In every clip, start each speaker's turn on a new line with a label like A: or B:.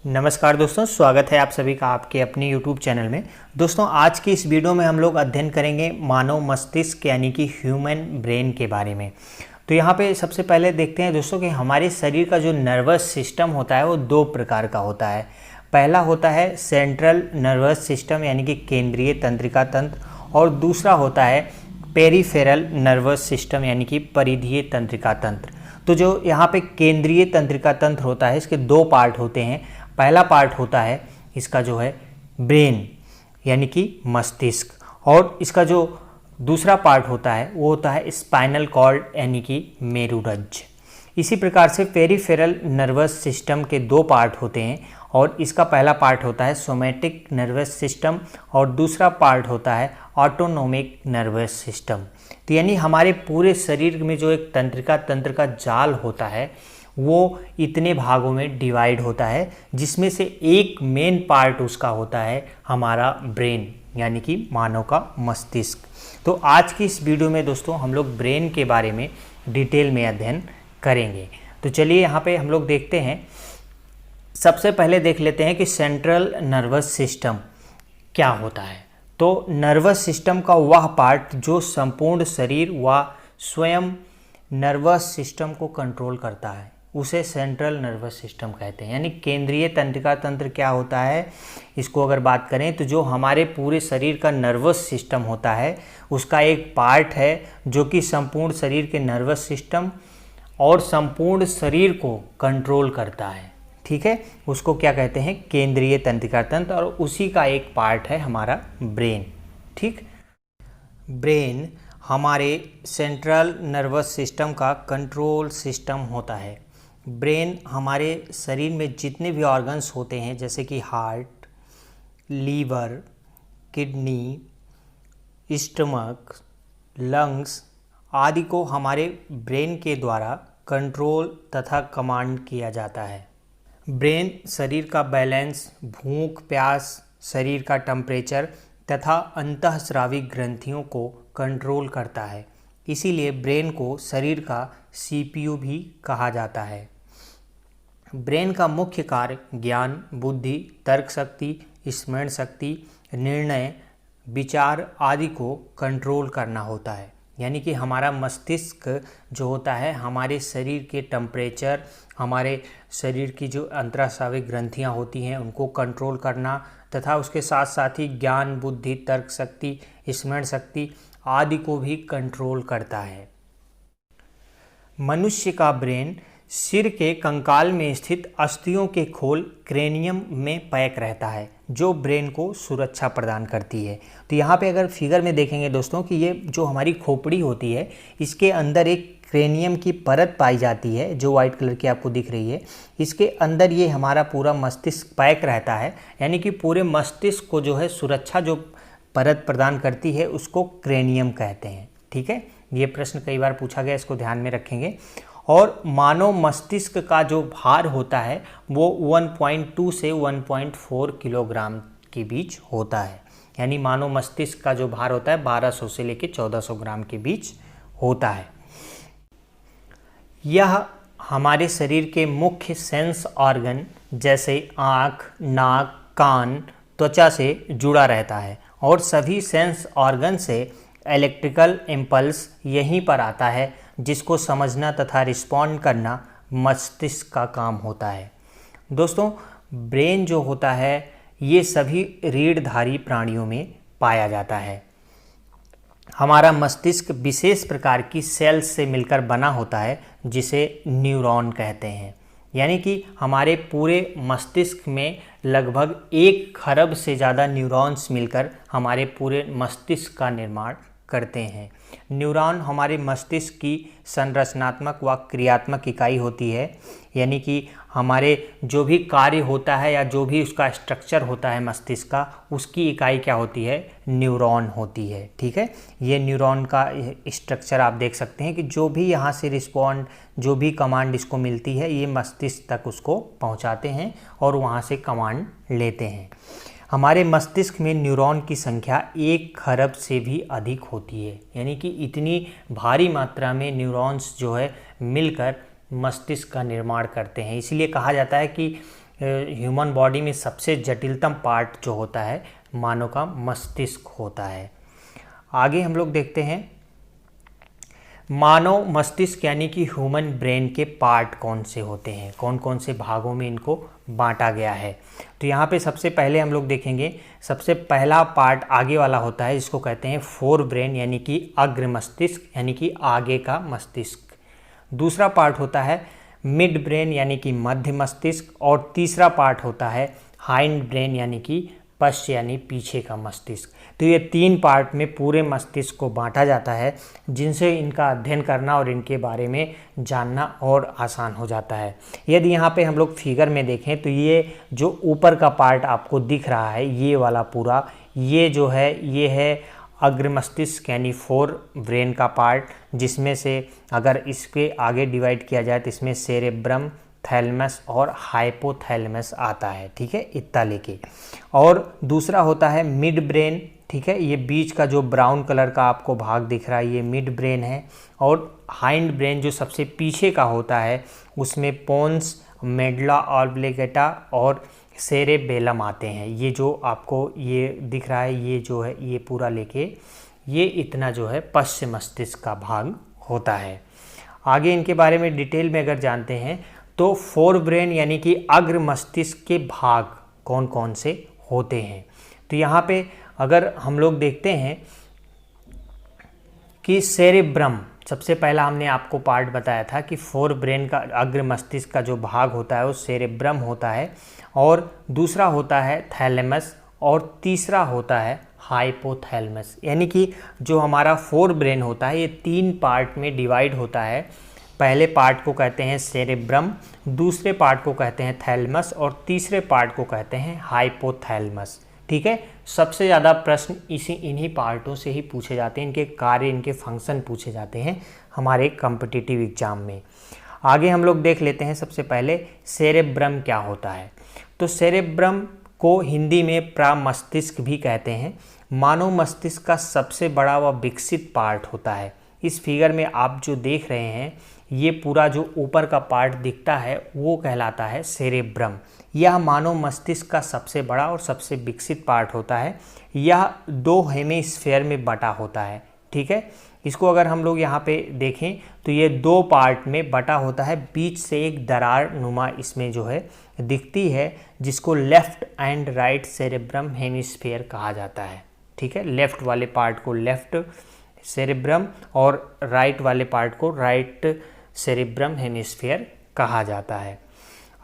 A: नमस्कार दोस्तों, स्वागत है आप सभी का आपके अपने YouTube चैनल में। दोस्तों, आज की इस वीडियो में हम लोग अध्ययन करेंगे मानव मस्तिष्क यानी कि ह्यूमन ब्रेन के बारे में। तो यहाँ पे सबसे पहले देखते हैं दोस्तों कि हमारे शरीर का जो नर्वस सिस्टम होता है वो दो प्रकार का होता है। पहला होता है सेंट्रल नर्वस सिस्टम यानी कि केंद्रीय तंत्रिका तंत्र, और दूसरा होता है पेरिफेरल नर्वस सिस्टम यानी कि परिधीय तंत्रिका तंत्र। तो जो यहाँ पे केंद्रीय तंत्रिका तंत्र होता है, इसके दो पार्ट होते हैं। पहला पार्ट होता है इसका जो है ब्रेन यानी कि मस्तिष्क, और इसका जो दूसरा पार्ट होता है वो होता है स्पाइनल कॉर्ड यानी कि मेरुरज्ज। इसी प्रकार से पेरिफेरल नर्वस सिस्टम के दो पार्ट होते हैं, और इसका पहला पार्ट होता है सोमैटिक नर्वस सिस्टम और दूसरा पार्ट होता है ऑटोनोमिक नर्वस सिस्टम। तो यानी हमारे पूरे शरीर में जो एक तंत्रिका तंत्र का जाल होता है वो इतने भागों में डिवाइड होता है, जिसमें से एक मेन पार्ट उसका होता है हमारा ब्रेन यानी कि मानव का मस्तिष्क। तो आज की इस वीडियो में दोस्तों हम लोग ब्रेन के बारे में डिटेल में अध्ययन करेंगे। तो चलिए यहाँ पे हम लोग देखते हैं। सबसे पहले देख लेते हैं कि सेंट्रल नर्वस सिस्टम क्या होता है। तो नर्वस सिस्टम का वह पार्ट जो संपूर्ण शरीर व स्वयं नर्वस सिस्टम को कंट्रोल करता है उसे सेंट्रल नर्वस सिस्टम कहते हैं। यानी केंद्रीय तंत्रिका तंत्र क्या होता है, इसको अगर बात करें तो जो हमारे पूरे शरीर का नर्वस सिस्टम होता है उसका एक पार्ट है जो कि संपूर्ण शरीर के नर्वस सिस्टम और संपूर्ण शरीर को कंट्रोल करता है। ठीक है, उसको क्या कहते हैं, केंद्रीय तंत्रिका तंत्र, और उसी का एक पार्ट है हमारा ब्रेन। ठीक, ब्रेन हमारे सेंट्रल नर्वस सिस्टम का कंट्रोल सिस्टम होता है। ब्रेन हमारे शरीर में जितने भी ऑर्गन्स होते हैं जैसे कि heart, liver, kidney, stomach, lungs आदि को हमारे ब्रेन के द्वारा कंट्रोल तथा कमांड किया जाता है। ब्रेन शरीर का बैलेंस, भूख प्यास, शरीर का टेम्परेचर तथा अंतःस्रावी ग्रंथियों को कंट्रोल करता है। इसीलिए ब्रेन को शरीर का CPU भी कहा जाता है। ब्रेन का मुख्य कार्य ज्ञान, बुद्धि, तर्क शक्ति, स्मरण शक्ति, निर्णय, विचार आदि को कंट्रोल करना होता है। यानी कि हमारा मस्तिष्क जो होता है हमारे शरीर के टेम्परेचर, हमारे शरीर की जो अंतःस्रावी ग्रंथियां होती हैं उनको कंट्रोल करना, तथा उसके साथ साथ ही ज्ञान, बुद्धि, तर्क शक्ति, स्मरण शक्ति आदि को भी कंट्रोल करता है। मनुष्य का ब्रेन सिर के कंकाल में स्थित अस्थियों के खोल क्रेनियम में पैक रहता है, जो ब्रेन को सुरक्षा प्रदान करती है। तो यहाँ पे अगर फिगर में देखेंगे दोस्तों कि ये जो हमारी खोपड़ी होती है इसके अंदर एक क्रेनियम की परत पाई जाती है जो वाइट कलर की आपको दिख रही है। इसके अंदर ये हमारा पूरा मस्तिष्क पैक रहता है, यानी कि पूरे मस्तिष्क को जो है सुरक्षा जो परत प्रदान करती है उसको क्रेनियम कहते हैं। ठीक है, ये प्रश्न कई बार पूछा गया, इसको ध्यान में रखेंगे। और मानव मस्तिष्क का जो भार होता है वो 1.2 से 1.4 किलोग्राम के बीच होता है। यानी मानव मस्तिष्क का जो भार होता है 1200 से लेकर 1400 ग्राम के बीच होता है। यह हमारे शरीर के मुख्य सेंस ऑर्गन जैसे आँख, नाक, कान, त्वचा से जुड़ा रहता है, और सभी सेंस ऑर्गन से इलेक्ट्रिकल इम्पल्स यहीं पर आता है, जिसको समझना तथा रिस्पॉन्ड करना मस्तिष्क का काम होता है। दोस्तों, ब्रेन जो होता है ये सभी रीढ़धारी प्राणियों में पाया जाता है। हमारा मस्तिष्क विशेष प्रकार की सेल्स से मिलकर बना होता है जिसे न्यूरॉन कहते हैं। यानी कि हमारे पूरे मस्तिष्क में लगभग 1 खरब से ज़्यादा न्यूरॉन्स मिलकर हमारे पूरे मस्तिष्क का निर्माण करते हैं। न्यूरॉन हमारे मस्तिष्क की संरचनात्मक व क्रियात्मक इकाई होती है। यानी कि हमारे जो भी कार्य होता है या जो भी उसका स्ट्रक्चर होता है मस्तिष्क का, उसकी इकाई क्या होती है, न्यूरॉन होती है। ठीक है, ये न्यूरॉन का स्ट्रक्चर आप देख सकते हैं कि जो भी यहाँ से रिस्पॉन्ड, जो भी कमांड इसको मिलती है ये मस्तिष्क तक उसको पहुँचाते हैं और वहाँ से कमांड लेते हैं। हमारे मस्तिष्क में न्यूरॉन की संख्या 1 खरब से भी अधिक होती है। यानी कि इतनी भारी मात्रा में न्यूरॉन्स जो है मिलकर मस्तिष्क का निर्माण करते हैं। इसलिए कहा जाता है कि ह्यूमन बॉडी में सबसे जटिलतम पार्ट जो होता है मानव का मस्तिष्क होता है। आगे हम लोग देखते हैं मानव मस्तिष्क यानी कि ह्यूमन ब्रेन के पार्ट कौन से होते हैं, कौन कौन से भागों में इनको बांटा गया है। तो यहाँ पे सबसे पहले हम लोग देखेंगे, सबसे पहला पार्ट आगे वाला होता है जिसको कहते हैं फोर ब्रेन यानी कि अग्र मस्तिष्क यानी कि आगे का मस्तिष्क। दूसरा पार्ट होता है मिड ब्रेन यानी कि मध्य मस्तिष्क, और तीसरा पार्ट होता है हाइंड ब्रेन यानी कि पश्च यानी पीछे का मस्तिष्क। तो ये तीन पार्ट में पूरे मस्तिष्क को बांटा जाता है, जिनसे इनका अध्ययन करना और इनके बारे में जानना और आसान हो जाता है। यदि यहाँ पे हम लोग फिगर में देखें तो ये जो ऊपर का पार्ट आपको दिख रहा है ये वाला पूरा, ये जो है ये है अग्र मस्तिष्क यानी फोर ब्रेन का पार्ट, जिसमें से अगर इसके आगे डिवाइड किया जाए तो इसमें सेरेब्रम, थैलेमस और हाइपोथैलेमस आता है, ठीक है, इतना लेके। और दूसरा होता है मिड ब्रेन, ठीक है, ये बीच का जो ब्राउन कलर का आपको भाग दिख रहा है ये मिड ब्रेन है। और हाइंड ब्रेन जो सबसे पीछे का होता है उसमें पोन्स, मेडुला ऑब्लिंगेटा और सेरेबेलम आते हैं। ये जो आपको ये दिख रहा है ये जो है ये पूरा लेके ये इतना जो है पश्च मस्तिष्क का भाग होता है। आगे इनके बारे में डिटेल में अगर जानते हैं तो फोर ब्रेन यानी कि अग्र मस्तिष्क के भाग कौन कौन से होते हैं। तो यहाँ पे अगर हम लोग देखते हैं कि सेरेब्रम, सबसे पहला हमने आपको पार्ट बताया था कि फोर ब्रेन का अग्र मस्तिष्क का जो भाग होता है वो सेरेब्रम होता है, और दूसरा होता है थैलेमस, और तीसरा होता है हाइपोथैलेमस। यानी कि जो हमारा फोर ब्रेन होता है ये तीन पार्ट में डिवाइड होता है। पहले पार्ट को कहते हैं सेरेब्रम, दूसरे पार्ट को कहते हैं थैलेमस और तीसरे पार्ट को कहते हैं हाइपोथैलेमस, ठीक है। सबसे ज़्यादा प्रश्न इन्हीं पार्टों से ही पूछे जाते हैं, इनके कार्य, इनके फंक्शन पूछे जाते हैं हमारे कॉम्पिटिटिव एग्जाम में। आगे हम लोग देख लेते हैं सबसे पहले सेरेब्रम क्या होता है। तो सेरेब्रम को हिंदी में प्रामस्तिष्क भी कहते हैं। मानव मस्तिष्क का सबसे बड़ा व विकसित पार्ट होता है। इस फिगर में आप जो देख रहे हैं ये पूरा जो ऊपर का पार्ट दिखता है वो कहलाता है सेरेब्रम। यह मानव मस्तिष्क का सबसे बड़ा और सबसे विकसित पार्ट होता है। यह दो हेमिस्फीयर में बटा होता है, ठीक है। इसको अगर हम लोग यहाँ पे देखें तो ये दो पार्ट में बटा होता है, बीच से एक दरार नुमा इसमें जो है दिखती है, जिसको left and right cerebrum hemisphere कहा जाता है, ठीक है। लेफ्ट वाले पार्ट को लेफ्ट सेरेब्रम और राइट वाले पार्ट को राइट सेरेब्रम हेमिस्फीयर कहा जाता है।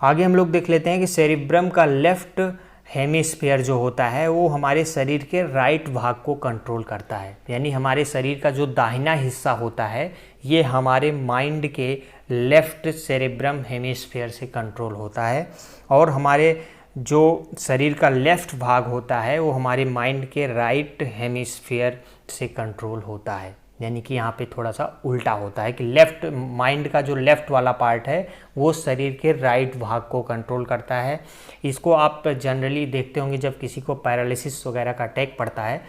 A: आगे हम लोग देख लेते हैं कि सेरेब्रम का लेफ्ट हेमिस्फीयर जो होता है वो हमारे शरीर के राइट भाग को कंट्रोल करता है। यानी हमारे शरीर का जो दाहिना हिस्सा होता है ये हमारे माइंड के लेफ्ट सेरेब्रम हेमिस्फीयर से कंट्रोल होता है, और हमारे जो शरीर का लेफ्ट भाग होता है वो हमारे माइंड के राइट हेमिस्फीयर से कंट्रोल होता है। यानी कि यहाँ पे थोड़ा सा उल्टा होता है कि लेफ्ट माइंड का जो लेफ्ट वाला पार्ट है वो शरीर के राइट भाग को कंट्रोल करता है। इसको आप जनरली देखते होंगे जब किसी को पैरालिसिस वगैरह का अटैक पड़ता है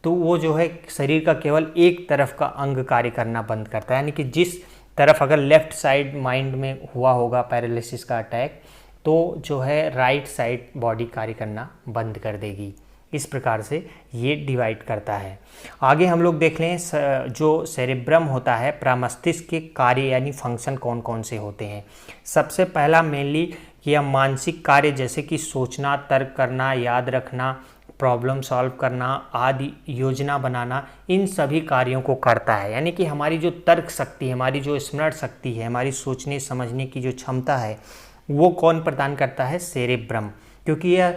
A: तो वो जो है शरीर का केवल एक तरफ का अंग कार्य करना बंद करता है। यानी कि जिस तरफ अगर लेफ्ट साइड माइंड में हुआ होगा पैरालिसिस का अटैक तो जो है राइट साइड बॉडी कार्य करना बंद कर देगी। इस प्रकार से ये डिवाइड करता है। आगे हम लोग देख लें जो सेरेब्रम होता है प्रामस्तिष्क के कार्य यानी फंक्शन कौन कौन से होते हैं। सबसे पहला मेनली कि यह मानसिक कार्य जैसे कि सोचना, तर्क करना, याद रखना, प्रॉब्लम सॉल्व करना आदि, योजना बनाना, इन सभी कार्यों को करता है। यानी कि हमारी जो तर्क शक्ति, हमारी जो स्मरण शक्ति है, हमारी सोचने समझने की जो क्षमता है वो कौन प्रदान करता है? सेरेब्रम, क्योंकि यह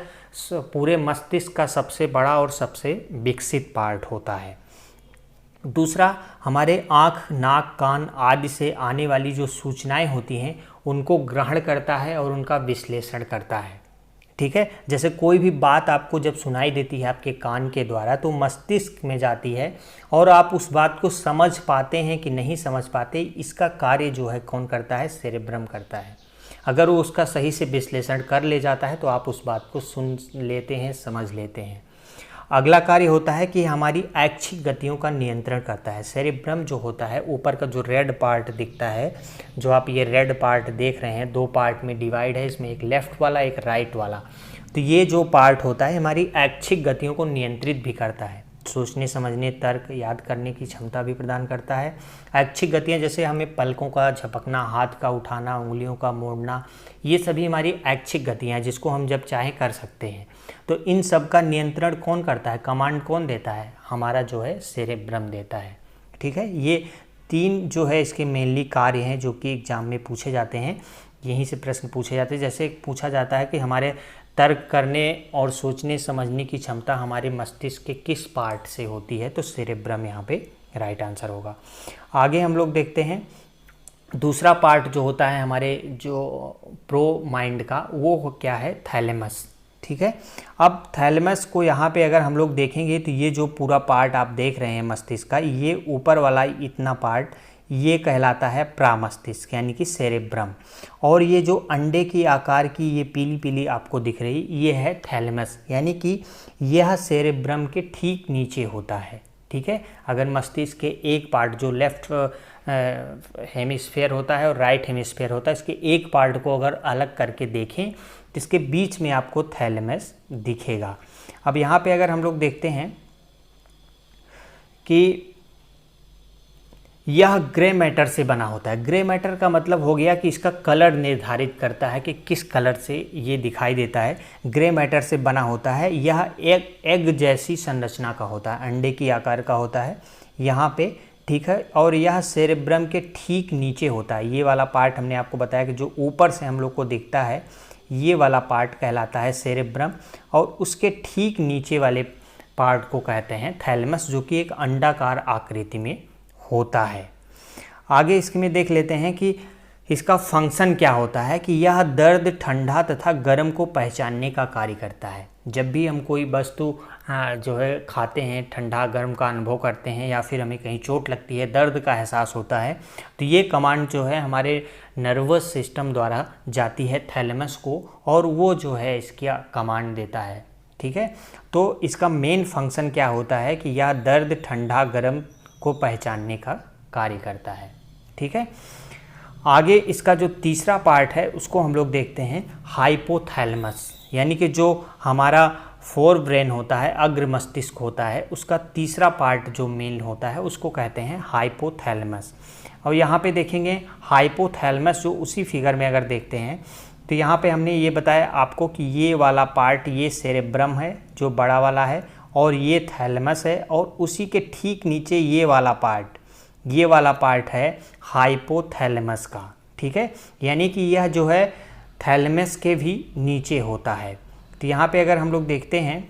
A: पूरे मस्तिष्क का सबसे बड़ा और सबसे विकसित पार्ट होता है। दूसरा, हमारे आँख, नाक, कान आदि से आने वाली जो सूचनाएं होती हैं उनको ग्रहण करता है और उनका विश्लेषण करता है। ठीक है, जैसे कोई भी बात आपको जब सुनाई देती है आपके कान के द्वारा तो मस्तिष्क में जाती है और आप उस बात को समझ पाते हैं कि नहीं समझ पाते, इसका कार्य जो है कौन करता है? सेरेब्रम करता है। अगर वो उसका सही से विश्लेषण कर ले जाता है तो आप उस बात को सुन लेते हैं, समझ लेते हैं। अगला कार्य होता है कि हमारी ऐच्छिक गतियों का नियंत्रण करता है। सेरेब्रम जो होता है, ऊपर का जो रेड पार्ट दिखता है, जो आप ये रेड पार्ट देख रहे हैं, 2 पार्ट में डिवाइड है, इसमें एक लेफ्ट वाला एक राइट वाला। तो ये जो पार्ट होता है हमारी ऐच्छिक गतियों को नियंत्रित भी करता है, सोचने समझने, तर्क, याद करने की क्षमता भी प्रदान करता है। ऐच्छिक गतियाँ जैसे हमें पलकों का झपकना, हाथ का उठाना, उंगलियों का मोड़ना, ये सभी हमारी ऐच्छिक गतियाँ हैं जिसको हम जब चाहें कर सकते हैं। तो इन सब का नियंत्रण कौन करता है, कमांड कौन देता है, हमारा जो है सेरेब्रम देता है। ठीक है, ये 3 जो है इसके मेनली कार्य हैं जो कि एग्जाम में पूछे जाते हैं, यहीं से प्रश्न पूछे जाते हैं। जैसे पूछा जाता है कि हमारे तर्क करने और सोचने समझने की क्षमता हमारे मस्तिष्क के किस पार्ट से होती है, तो सेरेब्रम यहाँ पे राइट आंसर होगा। आगे हम लोग देखते हैं दूसरा पार्ट जो होता है हमारे जो प्रो माइंड का, वो क्या है, थैलेमस। ठीक है, अब थैलेमस को यहाँ पे अगर हम लोग देखेंगे तो ये जो पूरा पार्ट आप देख रहे हैं मस्तिष्क का, ये ऊपर वाला इतना पार्ट ये कहलाता है प्रामस्तिष्क यानी कि सेरेब्रम। और ये जो अंडे की आकार की ये पीली पीली आपको दिख रही, ये है थैलेमस, यानी कि यह सेरेब्रम के ठीक नीचे होता है। ठीक है, अगर मस्तिष्क के एक पार्ट जो लेफ्ट हेमिस्फेयर होता है और राइट हेमिस्फेयर होता है, इसके एक पार्ट को अगर अलग करके देखें तो इसके बीच में आपको थैलेमस दिखेगा। अब यहाँ पे अगर हम लोग देखते हैं कि यह ग्रे मैटर से बना होता है। ग्रे मैटर का मतलब हो गया कि इसका कलर निर्धारित करता है कि किस कलर से ये दिखाई देता है। ग्रे मैटर से बना होता है, यह एक एग जैसी संरचना का होता है, अंडे की आकार का होता है यहाँ पे। ठीक है, और यह सेरेब्रम के ठीक नीचे होता है। ये वाला पार्ट हमने आपको बताया कि जो ऊपर से हम लोग को दिखता है, ये वाला पार्ट कहलाता है सेरेब्रम, और उसके ठीक नीचे वाले पार्ट को कहते हैं थैलेमस, जो कि एक अंडाकार आकृति में होता है। आगे इसमें देख लेते हैं कि इसका फंक्शन क्या होता है, कि यह दर्द, ठंडा तथा गर्म को पहचानने का कार्य करता है। जब भी हम कोई वस्तु जो है खाते हैं, ठंडा गर्म का अनुभव करते हैं, या फिर हमें कहीं चोट लगती है, दर्द का एहसास होता है, तो ये कमांड जो है हमारे नर्वस सिस्टम द्वारा जाती है थैलेमस को, और वो जो है इसका कमांड देता है। ठीक है, तो इसका मेन फंक्शन क्या होता है कि यह दर्द, ठंडा गर्म को पहचानने का कार्य करता है। ठीक है, आगे इसका जो तीसरा पार्ट है उसको हम लोग देखते हैं हाइपोथैलेमस, यानी कि जो हमारा फोर ब्रेन होता है, अग्र मस्तिष्क होता है, उसका तीसरा पार्ट जो मेन होता है उसको कहते हैं हाइपोथैलेमस। और यहाँ पे देखेंगे हाइपोथैलेमस, जो उसी फिगर में अगर देखते हैं तो यहाँ पे हमने ये बताया आपको कि ये वाला पार्ट ये सेरेब्रम है जो बड़ा वाला है, और ये थैलेमस है, और उसी के ठीक नीचे ये वाला पार्ट है हाइपोथैलेमस का। ठीक है, यानी कि यह जो है थैलेमस के भी नीचे होता है। तो यहाँ पे अगर हम लोग देखते हैं,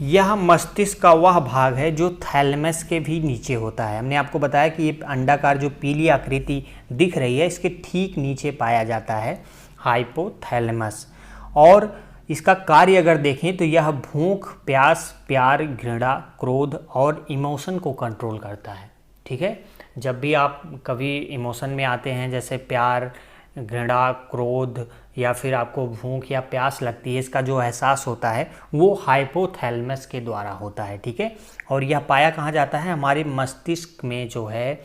A: यह मस्तिष्क का वह भाग है जो थैलेमस के भी नीचे होता है। हमने आपको बताया कि ये अंडाकार जो पीली आकृति दिख रही है, इसके ठीक नीचे पाया जाता है हाइपोथैलेमस। और इसका कार्य अगर देखें तो यह भूख, प्यास, प्यार, घृणा, क्रोध और इमोशन को कंट्रोल करता है। ठीक है, जब भी आप कभी इमोशन में आते हैं, जैसे प्यार, घृणा, क्रोध, या फिर आपको भूख या प्यास लगती है, इसका जो एहसास होता है वो हाइपोथैलेमस के द्वारा होता है। ठीक है, और यह पाया कहाँ जाता है, हमारे मस्तिष्क में जो है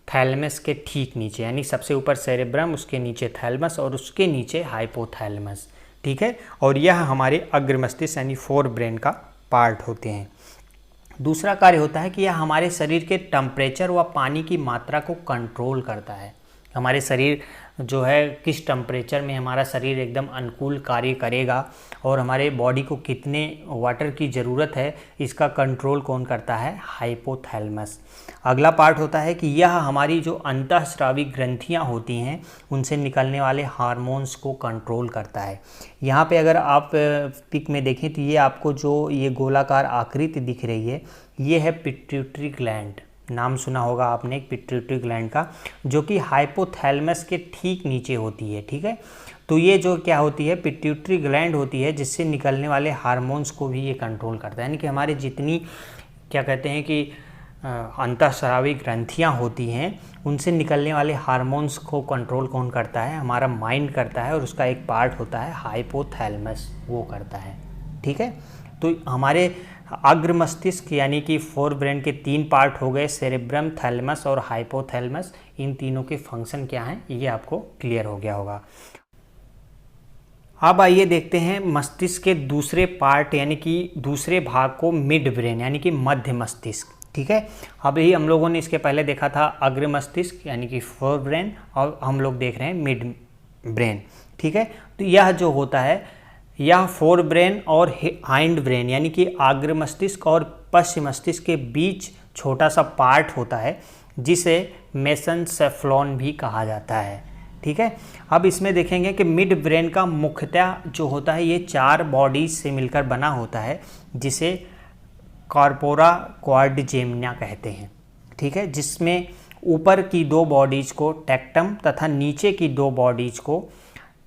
A: थैलेमस के ठीक नीचे, यानी सबसे ऊपर सेरेब्रम, उसके नीचे थैलेमस और उसके नीचे हाइपोथैलेमस। ठीक है, और यह हमारे अग्र मस्तिष्क यानी फोर ब्रेन का पार्ट होते हैं। दूसरा कार्य होता है कि यह हमारे शरीर के टेम्परेचर व पानी की मात्रा को कंट्रोल करता है। हमारे शरीर जो है किस टेम्परेचर में हमारा शरीर एकदम अनुकूल कार्य करेगा, और हमारे बॉडी को कितने वाटर की ज़रूरत है, इसका कंट्रोल कौन करता है, हाइपोथैलेमस। अगला पार्ट होता है कि यह हमारी जो अंतःस्रावी ग्रंथियां होती हैं, उनसे निकलने वाले हार्मोन्स को कंट्रोल करता है। यहाँ पे अगर आप पिक में देखें तो ये आपको जो ये गोलाकार आकृति दिख रही है, ये है पिट्यूटरी ग्लैंड। नाम सुना होगा आपने पिट्यूटरी ग्लैंड का, जो कि हाइपोथैलेमस के ठीक नीचे होती है। ठीक है, तो ये जो क्या होती है, पिट्यूटरी ग्लैंड होती है, जिससे निकलने वाले हार्मोन्स को भी ये कंट्रोल करता है। यानी कि हमारे जितनी क्या कहते हैं कि अंतःस्रावी ग्रंथियां होती हैं, उनसे निकलने वाले हार्मोन्स को कंट्रोल कौन करता है? हमारा माइंड करता है, और उसका एक पार्ट होता है हाइपोथैलेमस, वो करता है। ठीक है, तो हमारे अग्र मस्तिष्क यानी कि फोर ब्रेन के 3 पार्ट हो गए, सेरेब्रम, थैलेमस और हाइपोथैलेमस। इन तीनों के फंक्शन क्या हैं ये आपको क्लियर हो गया होगा। अब आइए देखते हैं मस्तिष्क के दूसरे पार्ट यानी कि दूसरे भाग को, मिड ब्रेन यानी कि मध्य मस्तिष्क। ठीक है, अभी हम लोगों ने इसके पहले देखा था अग्र मस्तिष्क यानी कि फोर ब्रेन, और हम लोग देख रहे हैं मिड ब्रेन। ठीक है, तो यह जो होता है, यह फोर ब्रेन और हाइंड ब्रेन यानी कि अग्र मस्तिष्क और पश्चिम मस्तिष्क के बीच छोटा सा पार्ट होता है, जिसे मेसेनसेफ्लॉन भी कहा जाता है। ठीक है, अब इसमें देखेंगे कि मिड ब्रेन का मुख्यतः जो होता है ये 4 बॉडीज से मिलकर बना होता है, जिसे कॉर्पोरा क्वाड्रिजेमिना कहते हैं। ठीक है, जिसमें ऊपर की 2 बॉडीज को टेक्टम तथा नीचे की 2 बॉडीज को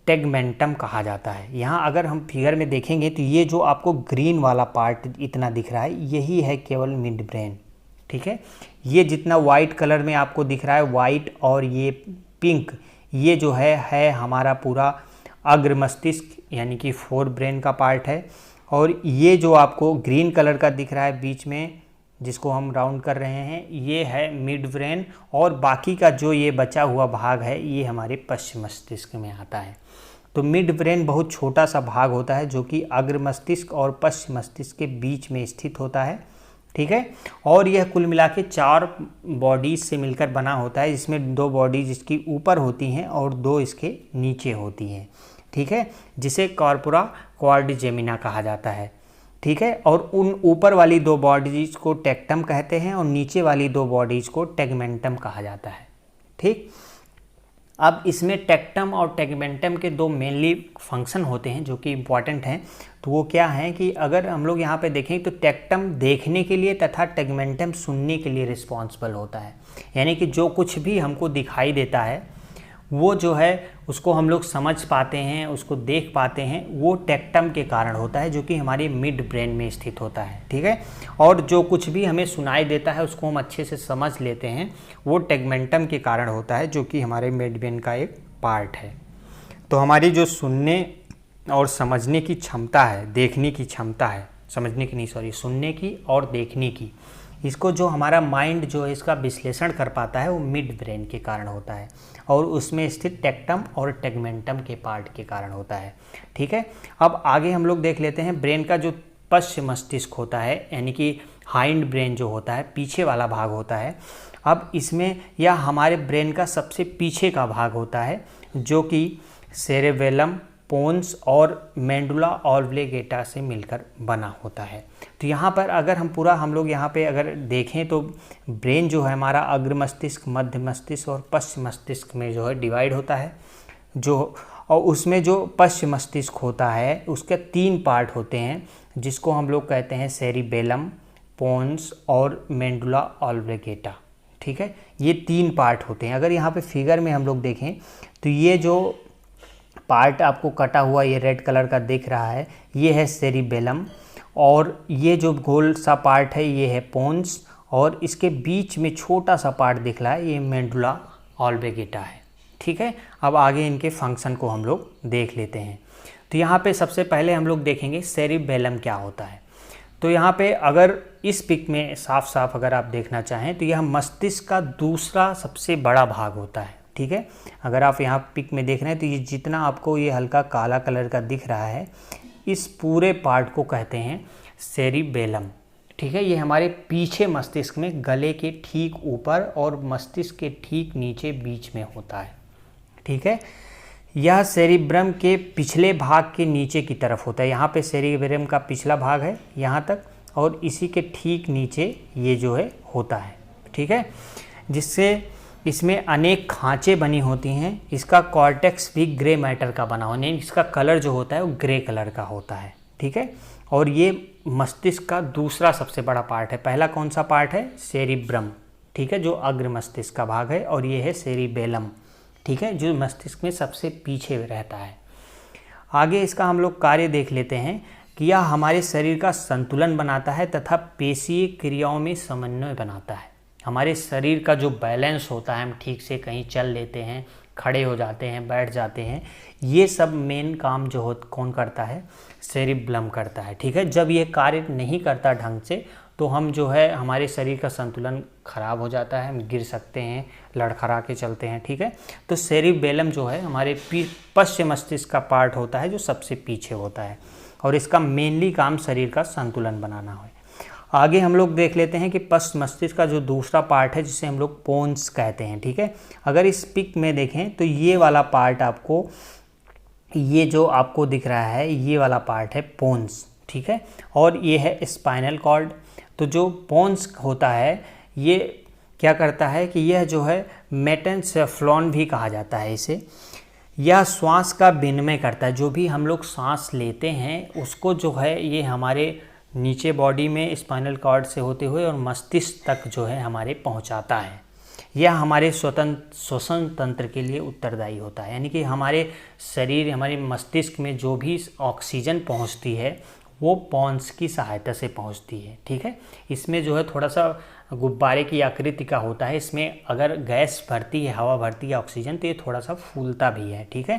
A: टेगमेंटम कहा जाता है। यहाँ अगर हम फिगर में देखेंगे तो ये जो आपको ग्रीन वाला पार्ट इतना दिख रहा है, यही है केवल मिड ब्रेन। ठीक है, ये जितना वाइट कलर में आपको दिख रहा है, वाइट और ये पिंक, ये जो है हमारा पूरा अग्र मस्तिष्क यानी कि फोर ब्रेन का पार्ट है। और ये जो आपको ग्रीन कलर का दिख रहा है बीच में, जिसको हम राउंड कर रहे हैं, ये है मिड ब्रेन, और बाकी का जो ये बचा हुआ भाग है ये हमारे पश्चिम मस्तिष्क में आता है। तो मिड ब्रेन बहुत छोटा सा भाग होता है जो कि अग्र मस्तिष्क और पश्चिम मस्तिष्क के बीच में स्थित होता है। ठीक है, और यह कुल मिला के 4 बॉडीज से मिलकर बना होता है, जिसमें 2 बॉडीज इसकी ऊपर होती हैं और 2 इसके नीचे होती हैं। ठीक है, जिसे कॉर्पोरा क्वाड्रिजेमिना कहा जाता है। ठीक है, और उन ऊपर वाली 2 बॉडीज को टेक्टम कहते हैं और नीचे वाली 2 बॉडीज को टेगमेंटम कहा जाता है। ठीक, अब इसमें टेक्टम और टेगमेंटम के 2 मेनली फंक्शन होते हैं जो कि इम्पॉर्टेंट हैं। तो वो क्या है कि अगर हम लोग यहाँ पे देखें तो टेक्टम देखने के लिए तथा टेगमेंटम सुनने के लिए रिस्पॉन्सिबल होता है। यानी कि जो कुछ भी हमको दिखाई देता है वो जो है उसको हम लोग समझ पाते हैं, उसको देख पाते हैं, वो टेक्टम के कारण होता है जो कि हमारे मिड ब्रेन में स्थित होता है। ठीक है, और जो कुछ भी हमें सुनाई देता है उसको हम अच्छे से समझ लेते हैं, वो टेगमेंटम के कारण होता है जो कि हमारे मिड ब्रेन का एक पार्ट है। तो हमारी जो सुनने और समझने की क्षमता है, देखने की क्षमता है, सुनने की और देखने की, इसको जो हमारा माइंड जो है इसका विश्लेषण कर पाता है वो मिड ब्रेन के कारण होता है, और उसमें स्थित टेक्टम और टेगमेंटम के पार्ट के कारण होता है। ठीक है, अब आगे हम लोग देख लेते हैं ब्रेन का जो पश्चिम मस्तिष्क होता है यानी कि हाइंड ब्रेन जो होता है, पीछे वाला भाग होता है। अब इसमें यह हमारे ब्रेन का सबसे पीछे का भाग होता है जो कि सेरेबेलम, पोन्स और मेंडुला ऑब्लिगेटा से मिलकर बना होता है। तो यहाँ पर अगर हम लोग यहाँ पे अगर देखें तो ब्रेन जो है हमारा अग्र मस्तिष्क, मध्य मस्तिष्क और पश्चिम मस्तिष्क में जो है डिवाइड होता है। और उसमें जो पश्चिम मस्तिष्क होता है उसके 3 पार्ट होते हैं, जिसको हम लोग कहते हैं सेरिबेलम, पोन्स और मेंडुला ऑब्लिगेटा। ठीक है, ये 3 पार्ट होते हैं। अगर यहाँ पे फिगर में हम लोग देखें तो ये जो पार्ट आपको कटा हुआ ये रेड कलर का दिख रहा है, ये है सेरिबेलम, और ये जो गोल सा पार्ट है ये है पोन्स, और इसके बीच में छोटा सा पार्ट दिख रहा है ये मेंडुला ऑब्लिगेटा है। ठीक है, अब आगे इनके फंक्शन को हम लोग देख लेते हैं। तो यहाँ पे सबसे पहले हम लोग देखेंगे सेरिबेलम क्या होता है। तो यहाँ पे अगर इस पिक में साफ साफ अगर आप देखना चाहें तो यह मस्तिष्क का दूसरा सबसे बड़ा भाग होता है। ठीक है, अगर आप यहाँ पिक में देख रहे हैं तो ये जितना आपको ये हल्का काला कलर का दिख रहा है, इस पूरे पार्ट को कहते हैं सेरिबेलम। ठीक है, ये हमारे पीछे मस्तिष्क में गले के ठीक ऊपर और मस्तिष्क के ठीक नीचे बीच में होता है। ठीक है, यह सेरिब्रम के पिछले भाग के नीचे की तरफ होता है। यहाँ पे सेरिब्रम का पिछला भाग है यहाँ तक, और इसी के ठीक नीचे ये जो है होता है। ठीक है, जिससे इसमें अनेक खांचे बनी होती हैं। इसका कॉर्टेक्स भी ग्रे मैटर का बना होता है, इसका कलर जो होता है वो ग्रे कलर का होता है। ठीक है, और ये मस्तिष्क का दूसरा सबसे बड़ा पार्ट है। पहला कौन सा पार्ट है? सेरिब्रम। ठीक है, जो अग्र मस्तिष्क का भाग है, और ये है सेरिबेलम। ठीक है, जो मस्तिष्क में सबसे पीछे रहता है। आगे इसका हम लोग कार्य देख लेते हैं। कि यह हमारे शरीर का संतुलन बनाता है तथा पेशीय क्रियाओं में समन्वय बनाता है। हमारे शरीर का जो बैलेंस होता है, हम ठीक से कहीं चल लेते हैं, खड़े हो जाते हैं, बैठ जाते हैं, ये सब मेन काम जो कौन करता है, सेरिब्लम करता है। ठीक है, जब ये कार्य नहीं करता ढंग से तो हम जो है हमारे शरीर का संतुलन खराब हो जाता है, हम गिर सकते हैं, लड़खड़ा के चलते हैं। ठीक है, तो सेरिबेलम जो है हमारे पश्चिम मस्तिष्क का पार्ट होता है जो सबसे पीछे होता है और इसका मेनली काम शरीर का संतुलन बनाना है। आगे हम लोग देख लेते हैं कि पश्चिम मस्तिष्क का जो दूसरा पार्ट है जिसे हम लोग पोन्स कहते हैं। ठीक है, अगर इस पिक में देखें तो ये वाला पार्ट आपको, ये जो आपको दिख रहा है ये वाला पार्ट है पोन्स। ठीक है, और ये है स्पाइनल कॉर्ड। तो जो पोन्स होता है ये क्या करता है कि यह जो है मेटेनसेफ्लॉन भी कहा जाता है इसे, यह श्वास का विनिमय करता है। जो भी हम लोग सांस लेते हैं उसको जो है ये हमारे नीचे बॉडी में स्पाइनल कॉर्ड से होते हुए और मस्तिष्क तक जो है हमारे पहुंचाता है। यह हमारे श्वसन तंत्र के लिए उत्तरदायी होता है, यानी कि हमारे शरीर, हमारे मस्तिष्क में जो भी ऑक्सीजन पहुंचती है वो पोन्स की सहायता से पहुंचती है। ठीक है, इसमें जो है थोड़ा सा गुब्बारे की आकृति का होता है, इसमें अगर गैस भरती है, हवा भरती है, ऑक्सीजन, तो ये थोड़ा सा फूलता भी है। ठीक है,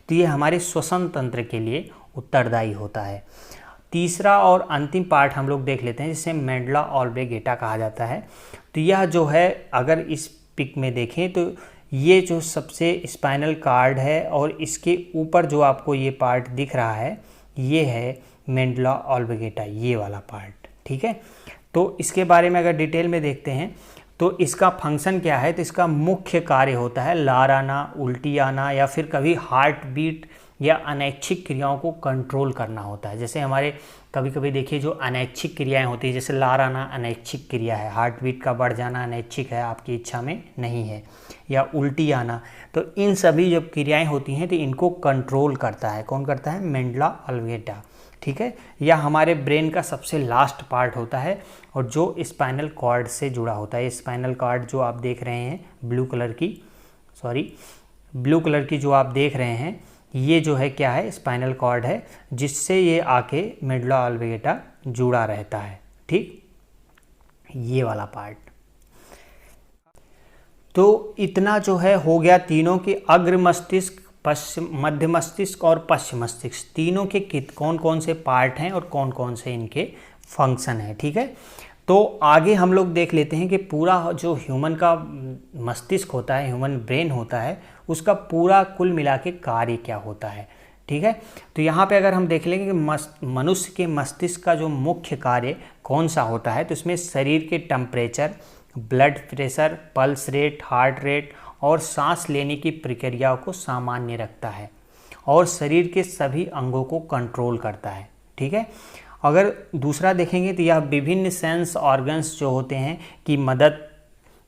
A: तो ये हमारे श्वसन तंत्र के लिए उत्तरदायी होता है। तीसरा और अंतिम पार्ट हम लोग देख लेते हैं जिसे मेडुला ऑब्लिंगेटा कहा जाता है। तो यह जो है अगर इस पिक में देखें तो ये जो सबसे स्पाइनल कॉर्ड है और इसके ऊपर जो आपको ये पार्ट दिख रहा है ये है मेडुला ऑब्लिंगेटा, ये वाला पार्ट। ठीक है, तो इसके बारे में अगर डिटेल में देखते हैं तो इसका फंक्शन क्या है, तो इसका मुख्य कार्य होता है लार आना, उल्टी आना या फिर कभी हार्ट बीट या अनैच्छिक क्रियाओं को कंट्रोल करना होता है। जैसे हमारे कभी कभी देखिए जो अनैच्छिक क्रियाएं होती है, जैसे लार आना अनैच्छिक क्रिया है, हार्ट बीट का बढ़ जाना अनैच्छिक है, आपकी इच्छा में नहीं है, या उल्टी आना, तो इन सभी जब क्रियाएं होती हैं तो इनको कंट्रोल करता है, कौन करता है, मेडुला ऑब्लिंगेटा। ठीक है, यह हमारे ब्रेन का सबसे लास्ट पार्ट होता है और जो स्पाइनल कॉर्ड से जुड़ा होता है। स्पाइनल कॉर्ड जो आप देख रहे हैं ब्लू कलर की जो आप देख रहे हैं ये जो है क्या है, स्पाइनल कॉर्ड है जिससे ये आके मेडुला ऑब्लिंगेटा जुड़ा रहता है। ठीक, ये वाला पार्ट। तो इतना जो है हो गया तीनों के, अग्र मस्तिष्क, मध्य मस्तिष्क और पश्चिम मस्तिष्क, तीनों के कौन कौन से पार्ट हैं और कौन कौन से इनके फंक्शन हैं। ठीक है, तो आगे हम लोग देख लेते हैं कि पूरा जो ह्यूमन का मस्तिष्क होता है, ह्यूमन ब्रेन होता है, उसका पूरा कुल मिला के कार्य क्या होता है। ठीक है, तो यहाँ पे अगर हम देख लेंगे कि मनुष्य के मस्तिष्क का जो मुख्य कार्य कौन सा होता है, तो इसमें शरीर के temperature, blood pressure, pulse rate, heart rate और सांस लेने की प्रक्रियाओं को सामान्य रखता है और शरीर के सभी अंगों को कंट्रोल करता है। ठीक है, अगर दूसरा देखेंगे तो यह विभिन्न सेंस ऑर्गन्स जो होते हैं की मदद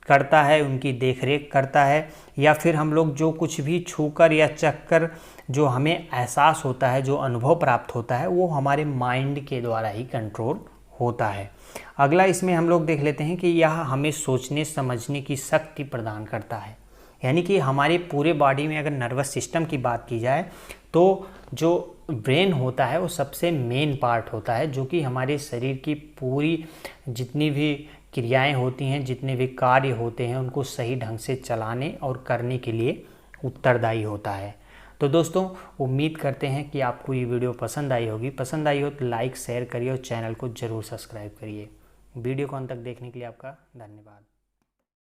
A: करता है, उनकी देखरेख करता है, या फिर हम लोग जो कुछ भी छूकर या चखकर जो हमें एहसास होता है, जो अनुभव प्राप्त होता है, वो हमारे माइंड के द्वारा ही कंट्रोल होता है। अगला इसमें हम लोग देख लेते हैं कि यह हमें सोचने समझने की शक्ति प्रदान करता है, यानी कि हमारे पूरे बॉडी में अगर नर्वस सिस्टम की बात की जाए तो जो ब्रेन होता है वो सबसे मेन पार्ट होता है, जो कि हमारे शरीर की पूरी जितनी भी क्रियाएं होती हैं, जितने भी कार्य होते हैं, उनको सही ढंग से चलाने और करने के लिए उत्तरदायी होता है। तो दोस्तों उम्मीद करते हैं कि आपको ये वीडियो पसंद आई होगी। पसंद आई हो तो लाइक शेयर करिए और चैनल को ज़रूर सब्सक्राइब करिए। वीडियो को अंत तक देखने के लिए आपका धन्यवाद।